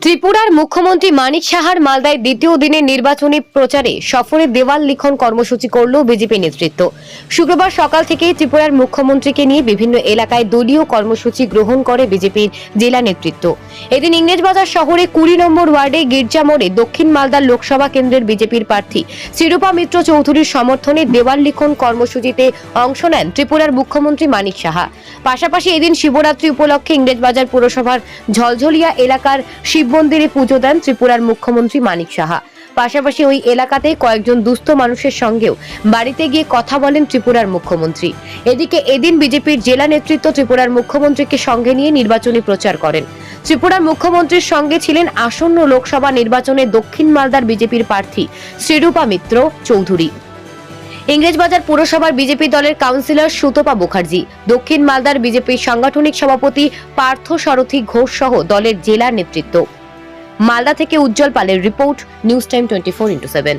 ত্রিপুরার মুখ্যমন্ত্রী মানিক সাহার মালদায় দ্বিতীয় দিনের নির্বাচনী প্রচারে সফরে দেওয়াল লিখন কর্মসূচি করল বিজেপি নেতৃত্ব। শুক্রবার সকাল থেকেই ত্রিপুরার মুখ্যমন্ত্রীকে নিয়ে বিভিন্ন এলাকায় দলীয় কর্মসূচি গ্রহণ করে বিজেপির জেলা নেতৃত্ব। এদিন ইংরেজবাজার শহরে 20 নম্বর ওয়ার্ডে গির্জা মোড়ে দক্ষিণ মালদা লোকসভা কেন্দ্রের বিজেপির প্রার্থী শ্রীরূপা মিত্র চৌধুরীর সমর্থনে দেওয়াল লিখন কর্মসূচিতে অংশ নেন ত্রিপুরার মুখ্যমন্ত্রী মানিক সাহা। পাশাপাশি এদিন শিবরাত্রি উপলক্ষে ইংরেজবাজার পুরসভার ঝলঝলিয়া এলাকার শিব মন্দিরে পুজো দেন ত্রিপুরার মুখ্যমন্ত্রী মানিক সাহা। পাশাপাশি ওই এলাকাতে কয়েকজন দুস্থ মানুষের সঙ্গেও বাড়িতে গিয়ে কথা বলেন ত্রিপুরার মুখ্যমন্ত্রী। এদিকে এদিন বিজেপির জেলা নেতৃত্ব ত্রিপুরার মুখ্যমন্ত্রীকে সঙ্গে নিয়ে নির্বাচনী প্রচার করেন। ত্রিপুরার মুখ্যমন্ত্রীর সঙ্গে ছিলেন আসন্ন লোকসভা নির্বাচনে দক্ষিণ মালদার বিজেপির প্রার্থী শ্রীরূপা মিত্র চৌধুরী, ইংরেজবাজার পুরসভার বিজেপি দলের কাউন্সিলর সুতপা মুখার্জি, দক্ষিণ মালদার বিজেপির সাংগঠনিক সভাপতি পার্থ সারথী ঘোষ সহ দলের জেলা নেতৃত্ব। মালদা থেকে উজ্জ্বল পালের রিপোর্ট, নিউজ টাইম 24x7।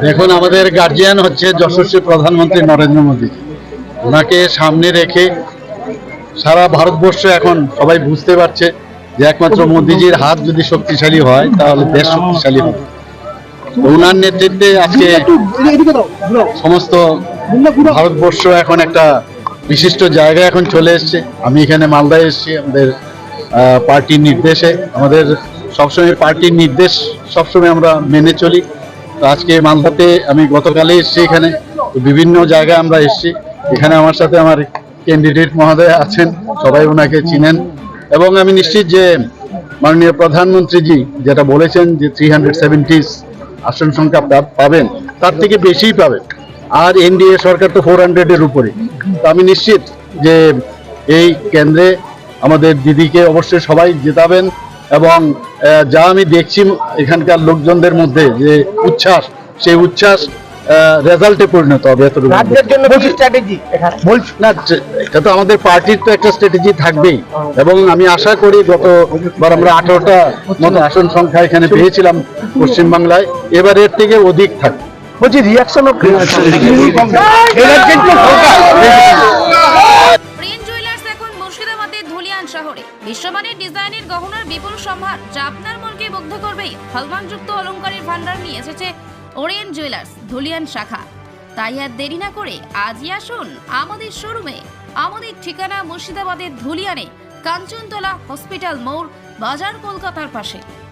দেখুন, আমাদের গার্জিয়ান হচ্ছে যশস্বী প্রধানমন্ত্রী নরেন্দ্র মোদী। ওনাকে সামনে রেখে সারা ভারতবর্ষ এখন সবাই বুঝতে পারছে যে একমাত্র মোদীজির হাত যদি শক্তিশালী হয় তাহলে দেশ শক্তিশালী হবে। ওনার নেতৃত্বে আজকে সমস্ত ভারতবর্ষ এখন একটা বিশিষ্ট জায়গায় এখন চলে এসছে। আমি এখানে মালদায় এসেছি আমাদের পার্টির নির্দেশে। আমাদের সবসময় পার্টির নির্দেশ সবসময় আমরা মেনে চলি। তো আজকে মালদাতে আমি গতকালে এসেছি, এখানে বিভিন্ন জায়গায় আমরা এসেছি। এখানে আমার সাথে আমার ক্যান্ডিডেট মহোদয় আছেন, সবাই ওনাকে চিনেন এবং আমি নিশ্চিত যে মাননীয় প্রধানমন্ত্রীজি যেটা বলেছেন যে 370 আসন সংখ্যা পাবেন, তার থেকে বেশিই পাবেন। আর এনডিএ সরকার তো 400-এর উপরে। তো আমি নিশ্চিত যে এই কেন্দ্রে আমাদের দিদিকে অবশ্যই সবাই জেতাবেন এবং যা আমি দেখছি এখানকার লোকজনদের মধ্যে যে উচ্ছ্বাস, সেই উচ্ছ্বাস রেজাল্টে পরিণত হবে। না, এটা তো আমাদের পার্টির তো একটা স্ট্র্যাটেজি থাকবেই এবং আমি আশা করি গতবার আমরা 18টা মতো আসন সংখ্যা এখানে পেয়েছিলাম পশ্চিমবাংলায়, এবার এর থেকে অধিক থাকবে। বলছি রিয়াকশন শহরে বিশ্বমানের ডিজাইনের গহনার বিপুল সম্ভার যা আপনার মনকে মুগ্ধ করবে। হলমার্কযুক্ত অলংকারের ভান্ডার নিয়ে এসেছে ওরিয়েন্ট জুয়েলার্স ধুলিয়ান শাখা। তাই আর দেরি না করে আজই আসুন আমাদের শোরুমে। আমাদের ঠিকানা মুর্শিদাবাদের ধুলিয়ানে, কাঞ্চনতলা হসপিটাল মোড়, বাজার, কলকাতার পাশে।